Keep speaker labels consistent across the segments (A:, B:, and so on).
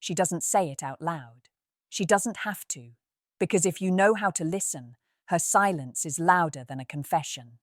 A: she doesn't say it out loud. She doesn't have to, because if you know how to listen, her silence is louder than a confession.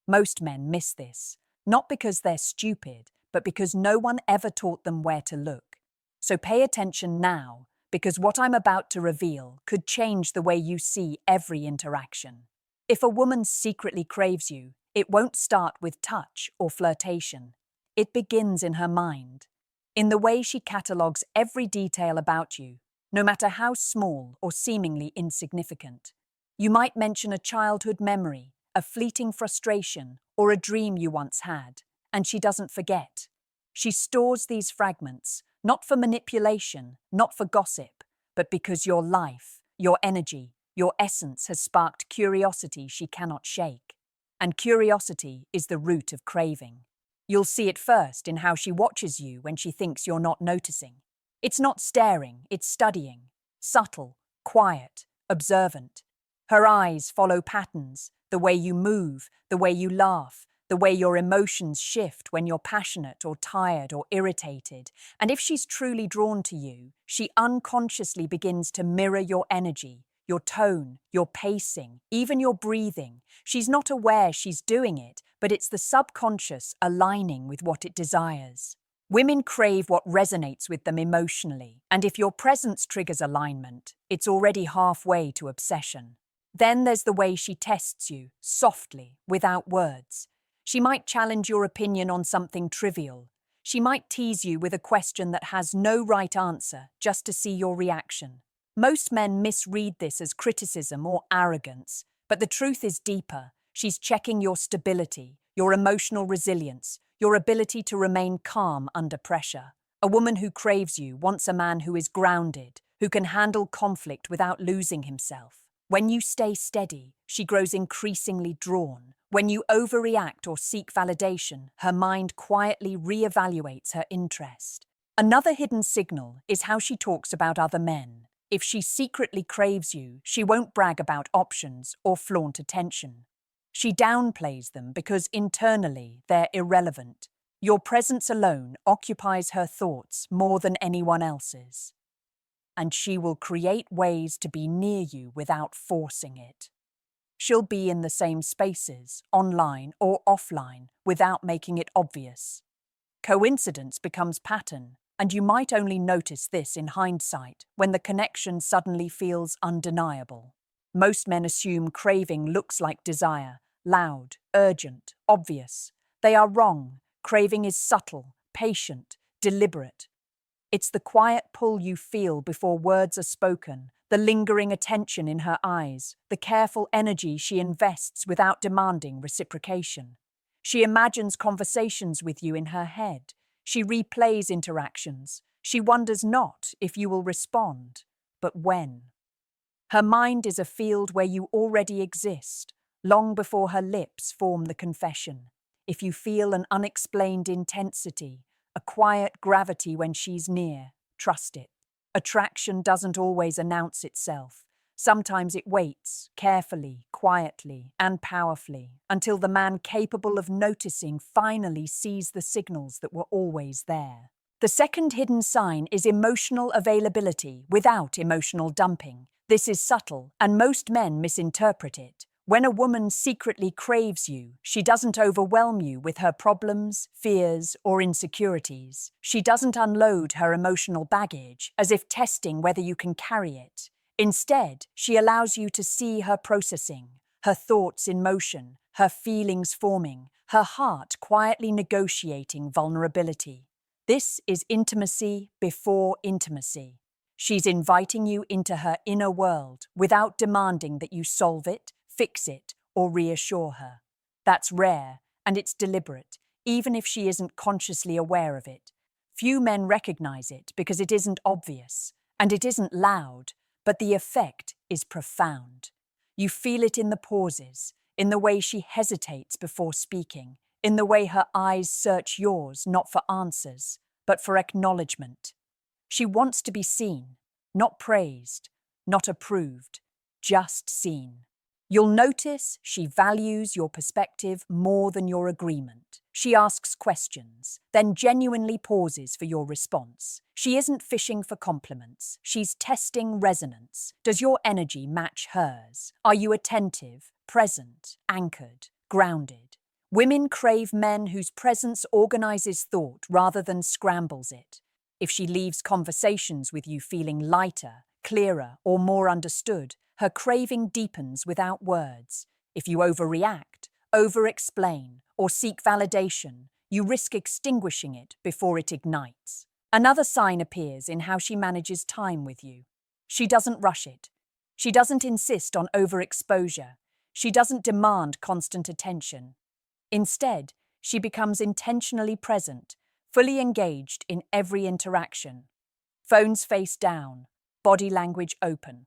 A: Most men miss this, not because they're stupid, but because no one ever taught them where to look. So pay attention now, because what I'm about to reveal could change the way you see every interaction. If a woman secretly craves you, it won't start with touch or flirtation. It begins in her mind, in the way she catalogues every detail about you, no matter how small or seemingly insignificant. You might mention a childhood memory, a fleeting frustration, or a dream you once had, and she doesn't forget. She stores these fragments, not for manipulation, not for gossip, but because your life, your energy, your essence has sparked curiosity she cannot shake. And curiosity is the root of craving. You'll see it first in how she watches you when she thinks you're not noticing. It's not staring, it's studying. Subtle, quiet, observant. Her eyes follow patterns, the way you move, the way you laugh, the way your emotions shift when you're passionate or tired or irritated. And if she's truly drawn to you, she unconsciously begins to mirror your energy, your tone, your pacing, even your breathing. She's not aware she's doing it, but it's the subconscious aligning with what it desires. Women crave what resonates with them emotionally, and if your presence triggers alignment, it's already halfway to obsession. Then there's the way she tests you, softly, without words. She might challenge your opinion on something trivial. She might tease you with a question that has no right answer, just to see your reaction. Most men misread this as criticism or arrogance, but the truth is deeper. She's checking your stability, your emotional resilience, your ability to remain calm under pressure. A woman who craves you wants a man who is grounded, who can handle conflict without losing himself. When you stay steady, she grows increasingly drawn. When you overreact or seek validation, her mind quietly reevaluates her interest. Another hidden signal is how she talks about other men. If she secretly craves you, she won't brag about options or flaunt attention. She downplays them because internally they're irrelevant. Your presence alone occupies her thoughts more than anyone else's. And she will create ways to be near you without forcing it. She'll be in the same spaces, online or offline, without making it obvious. Coincidence becomes pattern, and you might only notice this in hindsight when the connection suddenly feels undeniable. Most men assume craving looks like desire, loud, urgent, obvious. They are wrong. Craving is subtle, patient, deliberate. It's the quiet pull you feel before words are spoken, the lingering attention in her eyes, the careful energy she invests without demanding reciprocation. She imagines conversations with you in her head. She replays interactions. She wonders not if you will respond, but when. Her mind is a field where you already exist, long before her lips form the confession. If you feel an unexplained intensity, a quiet gravity when she's near, trust it. Attraction doesn't always announce itself. Sometimes it waits, carefully, quietly, and powerfully, until the man capable of noticing finally sees the signals that were always there. The second hidden sign is emotional availability without emotional dumping. This is subtle, and most men misinterpret it. When a woman secretly craves you, she doesn't overwhelm you with her problems, fears, or insecurities. She doesn't unload her emotional baggage, as if testing whether you can carry it. Instead, she allows you to see her processing, her thoughts in motion, her feelings forming, her heart quietly negotiating vulnerability. This is intimacy before intimacy. She's inviting you into her inner world without demanding that you solve it, fix it, or reassure her. That's rare, and it's deliberate, even if she isn't consciously aware of it. Few men recognize it because it isn't obvious, and it isn't loud, but the effect is profound. You feel it in the pauses, in the way she hesitates before speaking, in the way her eyes search yours not for answers, but for acknowledgement. She wants to be seen, not praised, not approved, just seen. You'll notice she values your perspective more than your agreement. She asks questions, then genuinely pauses for your response. She isn't fishing for compliments. She's testing resonance. Does your energy match hers? Are you attentive, present, anchored, grounded? Women crave men whose presence organizes thought rather than scrambles it. If she leaves conversations with you feeling lighter, clearer, or more understood, her craving deepens without words. If you overreact, over-explain, or seek validation, you risk extinguishing it before it ignites. Another sign appears in how she manages time with you. She doesn't rush it. She doesn't insist on overexposure. She doesn't demand constant attention. Instead, she becomes intentionally present, fully engaged in every interaction. Phones face down, body language open,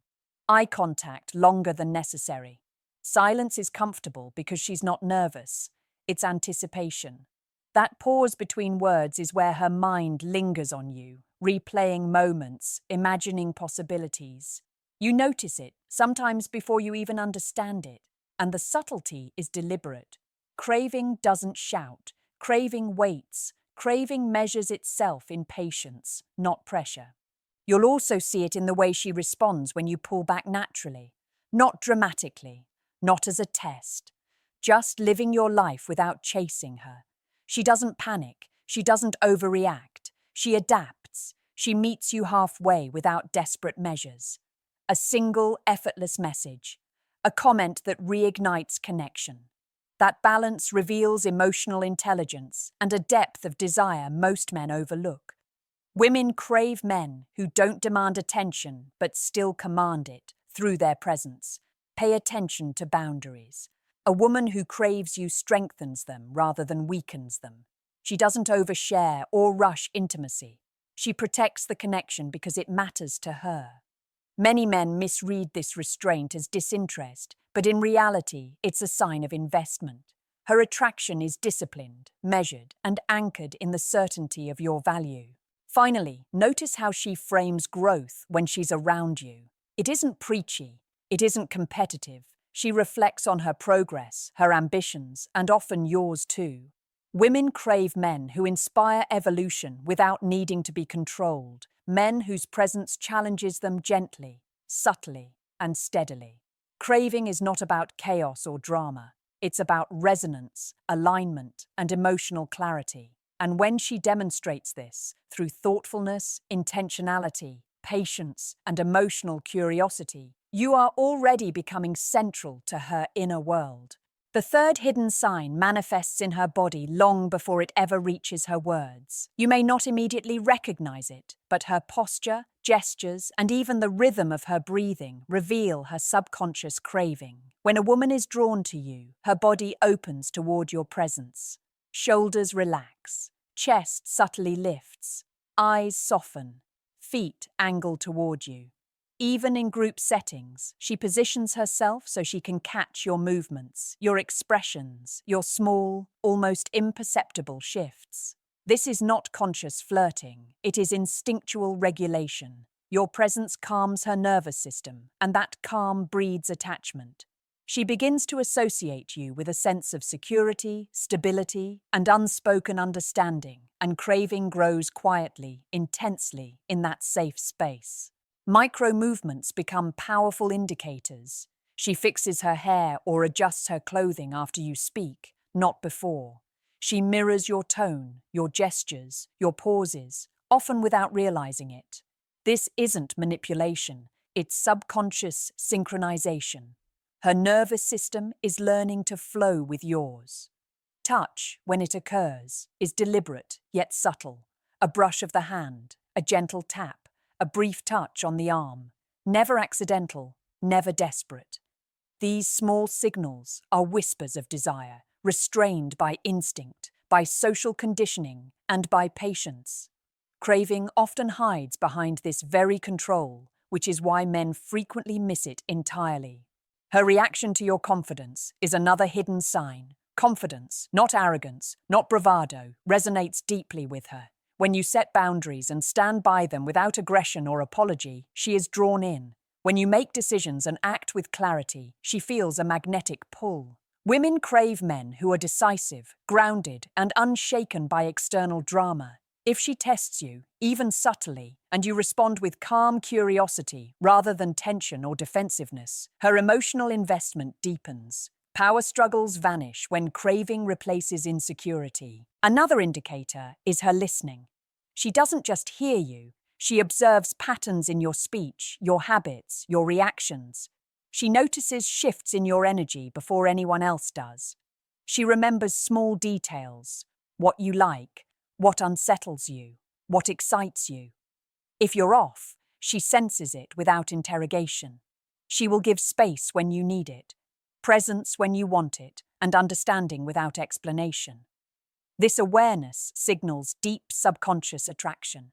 A: eye contact longer than necessary. Silence is comfortable because she's not nervous. It's anticipation. That pause between words is where her mind lingers on you, replaying moments, imagining possibilities. You notice it, sometimes before you even understand it, and the subtlety is deliberate. Craving doesn't shout. Craving waits. Craving measures itself in patience, not pressure. You'll also see it in the way she responds when you pull back naturally, not dramatically, not as a test, just living your life without chasing her. She doesn't panic. She doesn't overreact. She adapts. She meets you halfway without desperate measures. A single, effortless message, a comment that reignites connection. That balance reveals emotional intelligence and a depth of desire most men overlook. Women crave men who don't demand attention but still command it through their presence. Pay attention to boundaries. A woman who craves you strengthens them rather than weakens them. She doesn't overshare or rush intimacy. She protects the connection because it matters to her. Many men misread this restraint as disinterest, but in reality, it's a sign of investment. Her attraction is disciplined, measured, and anchored in the certainty of your value. Finally, notice how she frames growth when she's around you. It isn't preachy. It isn't competitive. She reflects on her progress, her ambitions, and often yours too. Women crave men who inspire evolution without needing to be controlled, men whose presence challenges them gently, subtly, and steadily. Craving is not about chaos or drama. It's about resonance, alignment, and emotional clarity. And when she demonstrates this, through thoughtfulness, intentionality, patience, and emotional curiosity, you are already becoming central to her inner world. The third hidden sign manifests in her body long before it ever reaches her words. You may not immediately recognize it, but her posture, gestures, and even the rhythm of her breathing reveal her subconscious craving. When a woman is drawn to you, her body opens toward your presence. Shoulders relax, chest subtly lifts, eyes soften, feet angle toward you. Even in group settings, she positions herself so she can catch your movements, your expressions, your small, almost imperceptible shifts. This is not conscious flirting, it is instinctual regulation. Your presence calms her nervous system, and that calm breeds attachment. She begins to associate you with a sense of security, stability, and unspoken understanding, and craving grows quietly, intensely, in that safe space. Micro-movements become powerful indicators. She fixes her hair or adjusts her clothing after you speak, not before. She mirrors your tone, your gestures, your pauses, often without realizing it. This isn't manipulation, it's subconscious synchronization. Her nervous system is learning to flow with yours. Touch, when it occurs, is deliberate yet subtle. A brush of the hand, a gentle tap, a brief touch on the arm. Never accidental, never desperate. These small signals are whispers of desire, restrained by instinct, by social conditioning, and by patience. Craving often hides behind this very control, which is why men frequently miss it entirely. Her reaction to your confidence is another hidden sign. Confidence, not arrogance, not bravado, resonates deeply with her. When you set boundaries and stand by them without aggression or apology, she is drawn in. When you make decisions and act with clarity, she feels a magnetic pull. Women crave men who are decisive, grounded, and unshaken by external drama. If she tests you, even subtly, and you respond with calm curiosity rather than tension or defensiveness, her emotional investment deepens. Power struggles vanish when craving replaces insecurity. Another indicator is her listening. She doesn't just hear you, she observes patterns in your speech, your habits, your reactions. She notices shifts in your energy before anyone else does. She remembers small details, what you like, what unsettles you, what excites you. If you're off, she senses it without interrogation. She will give space when you need it, presence when you want it, and understanding without explanation. This awareness signals deep subconscious attraction,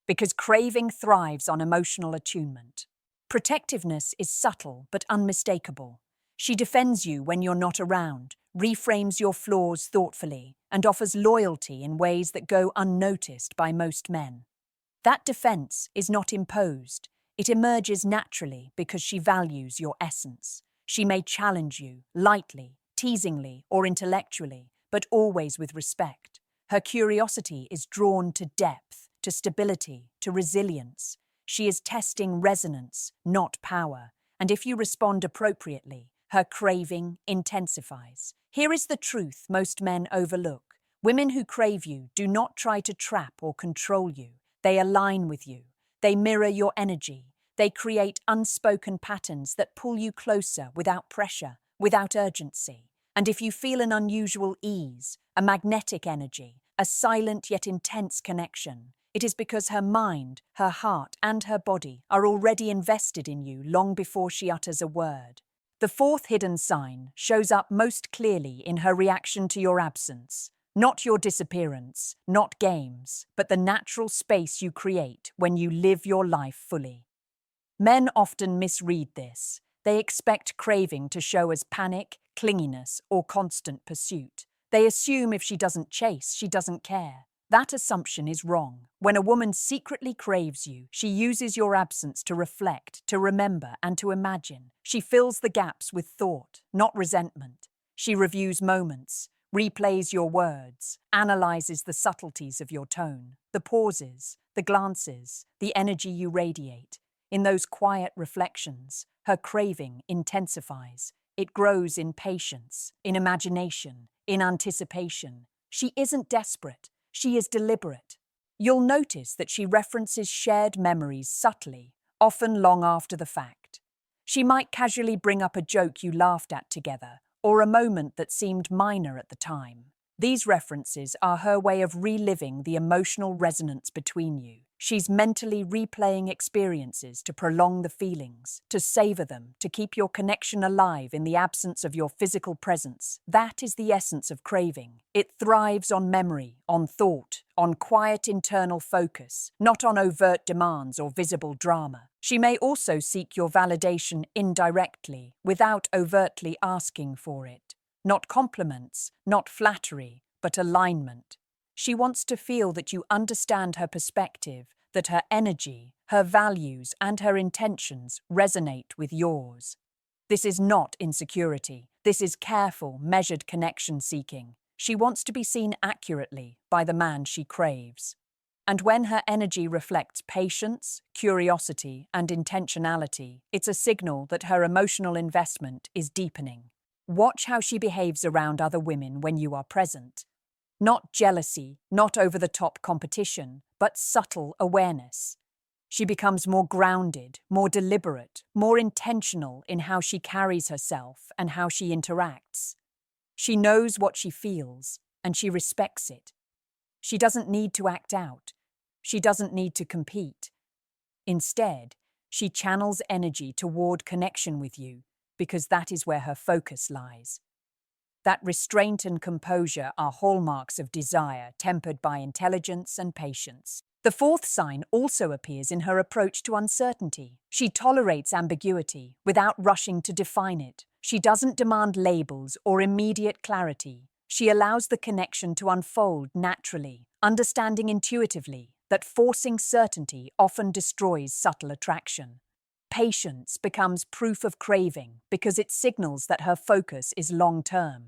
A: because craving thrives on emotional attunement. Protectiveness is subtle but unmistakable. She defends you when you're not around, reframes your flaws thoughtfully, and offers loyalty in ways that go unnoticed by most men. That defense is not imposed. It emerges naturally because she values your essence. She may challenge you, lightly, teasingly, or intellectually, but always with respect. Her curiosity is drawn to depth, to stability, to resilience. She is testing resonance, not power, and if you respond appropriately, her craving intensifies. Here is the truth most men overlook. Women who crave you do not try to trap or control you. They align with you. They mirror your energy. They create unspoken patterns that pull you closer without pressure, without urgency. And if you feel an unusual ease, a magnetic energy, a silent yet intense connection, it is because her mind, her heart, and her body are already invested in you long before she utters a word. The fourth hidden sign shows up most clearly in her reaction to your absence. Not your disappearance, not games, but the natural space you create when you live your life fully. Men often misread this. They expect craving to show as panic, clinginess, or constant pursuit. They assume if she doesn't chase, she doesn't care. That assumption is wrong. When a woman secretly craves you, she uses your absence to reflect, to remember, and to imagine. She fills the gaps with thought, not resentment. She reviews moments, replays your words, analyzes the subtleties of your tone, the pauses, the glances, the energy you radiate. In those quiet reflections, her craving intensifies. It grows in patience, in imagination, in anticipation. She isn't desperate. She is deliberate. You'll notice that she references shared memories subtly, often long after the fact. She might casually bring up a joke you laughed at together, or a moment that seemed minor at the time. These references are her way of reliving the emotional resonance between you. She's mentally replaying experiences to prolong the feelings, to savor them, to keep your connection alive in the absence of your physical presence. That is the essence of craving. It thrives on memory, on thought, on quiet internal focus, not on overt demands or visible drama. She may also seek your validation indirectly, without overtly asking for it. Not compliments, not flattery, but alignment. She wants to feel that you understand her perspective, that her energy, her values, and her intentions resonate with yours. This is not insecurity. This is careful, measured connection seeking. She wants to be seen accurately by the man she craves. And when her energy reflects patience, curiosity, and intentionality, it's a signal that her emotional investment is deepening. Watch how she behaves around other women when you are present. Not jealousy, not over-the-top competition, but subtle awareness. She becomes more grounded, more deliberate, more intentional in how she carries herself and how she interacts. She knows what she feels, and she respects it. She doesn't need to act out. She doesn't need to compete. Instead, she channels energy toward connection with you, because that is where her focus lies. That restraint and composure are hallmarks of desire, tempered by intelligence and patience. The fourth sign also appears in her approach to uncertainty. She tolerates ambiguity without rushing to define it. She doesn't demand labels or immediate clarity. She allows the connection to unfold naturally, understanding intuitively that forcing certainty often destroys subtle attraction. patience becomes proof of craving because it signals that her focus is long-term.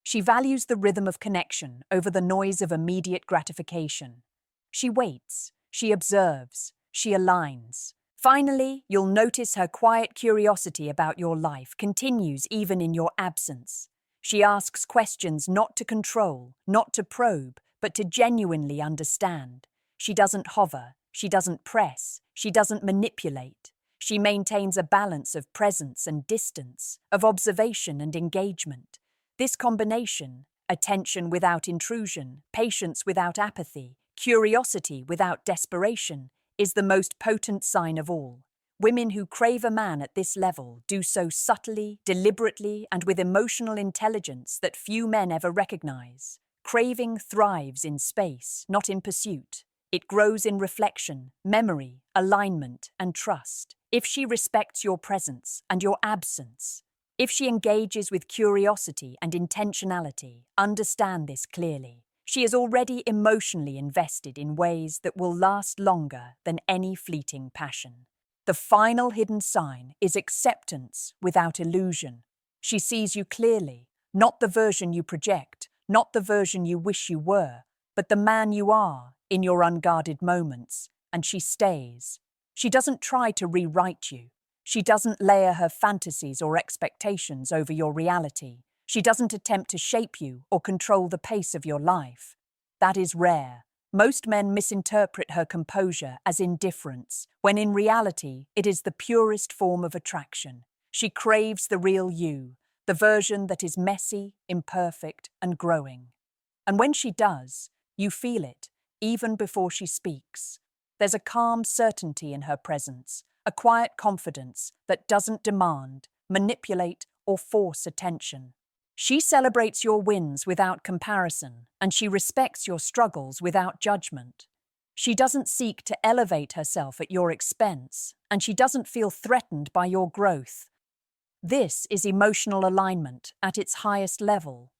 A: She values the rhythm of connection over the noise of immediate gratification. She waits, she observes, she aligns. Finally, you'll notice her quiet curiosity about your life continues even in your absence. She asks questions not to control, not to probe, but to genuinely understand. She doesn't hover, she doesn't press, she doesn't manipulate. She maintains a balance of presence and distance, of observation and engagement. This combination, attention without intrusion, patience without apathy, curiosity without desperation, is the most potent sign of all. Women who crave a man at this level do so subtly, deliberately, and with emotional intelligence that few men ever recognize. Craving thrives in space, not in pursuit. It grows in reflection, memory, alignment, and trust. If she respects your presence and your absence, if she engages with curiosity and intentionality, understand this clearly. She is already emotionally invested in ways that will last longer than any fleeting passion. The final hidden sign is acceptance without illusion. She sees you clearly, not the version you project, not the version you wish you were, but the man you are in your unguarded moments, and she stays. She doesn't try to rewrite you. She doesn't layer her fantasies or expectations over your reality. She doesn't attempt to shape you or control the pace of your life. That is rare. Most men misinterpret her composure as indifference, when in reality it is the purest form of attraction. She craves the real you, the version that is messy, imperfect, and growing. And when she does, you feel it, even before she speaks. There's a calm certainty in her presence, a quiet confidence that doesn't demand, manipulate, or force attention. She celebrates your wins without comparison, and she respects your struggles without judgment. She doesn't seek to elevate herself at your expense, and she doesn't feel threatened by your growth. This is emotional alignment at its highest level.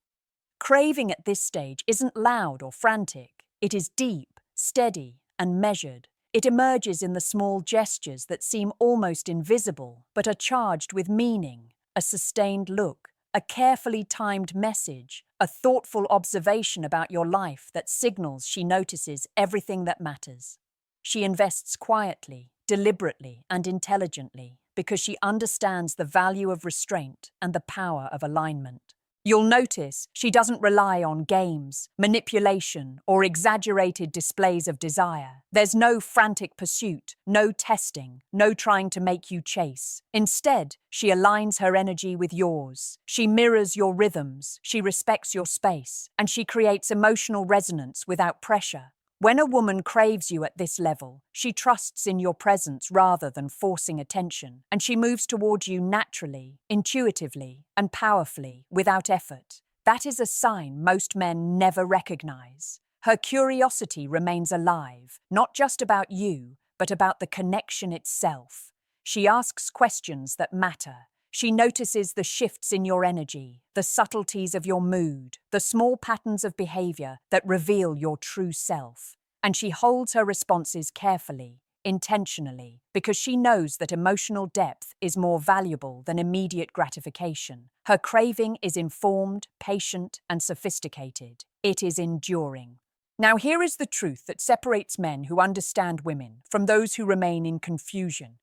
A: Craving at this stage isn't loud or frantic. It is deep, steady, and measured. It emerges in the small gestures that seem almost invisible, but are charged with meaning, a sustained look, a carefully timed message, a thoughtful observation about your life that signals she notices everything that matters. She invests quietly, deliberately, and intelligently because she understands the value of restraint and the power of alignment. You'll notice she doesn't rely on games, manipulation, or exaggerated displays of desire. There's no frantic pursuit, no testing, no trying to make you chase. Instead, she aligns her energy with yours. She mirrors your rhythms, she respects your space, and she creates emotional resonance without pressure. When a woman craves you at this level, she trusts in your presence rather than forcing attention, and she moves toward you naturally, intuitively, and powerfully, without effort. That is a sign most men never recognize. Her curiosity remains alive, not just about you, but about the connection itself. She asks questions that matter. She notices the shifts in your energy, the subtleties of your mood, the small patterns of behavior that reveal your true self. And she holds her responses carefully, intentionally, because she knows that emotional depth is more valuable than immediate gratification. Her craving is informed, patient, and sophisticated. It is enduring. Now here is the truth that separates men who understand women from those who remain in confusion.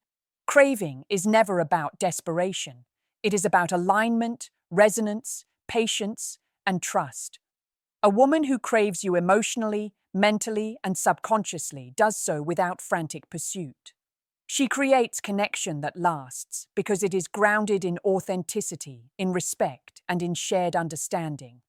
A: Craving is never about desperation. It is about alignment, resonance, patience, and trust. A woman who craves you emotionally, mentally, and subconsciously does so without frantic pursuit. She creates connection that lasts because it is grounded in authenticity, in respect, and in shared understanding.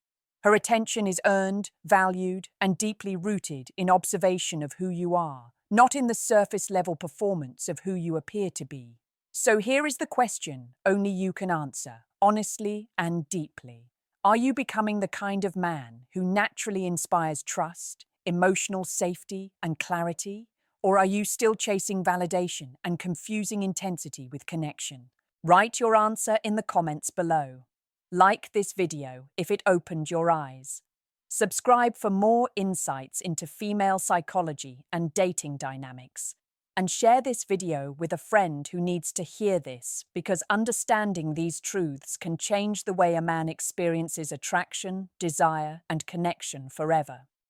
A: Her attention is earned, valued, and deeply rooted in observation of who you are, not in the surface-level performance of who you appear to be. So here is the question only you can answer, honestly and deeply. Are you becoming the kind of man who naturally inspires trust, emotional safety, and clarity? Or are you still chasing validation and confusing intensity with connection? Write your answer in the comments below. Like this video if it opened your eyes. Subscribe for more insights into female psychology and dating dynamics. And share this video with a friend who needs to hear this, because understanding these truths can change the way a man experiences attraction, desire, and connection forever.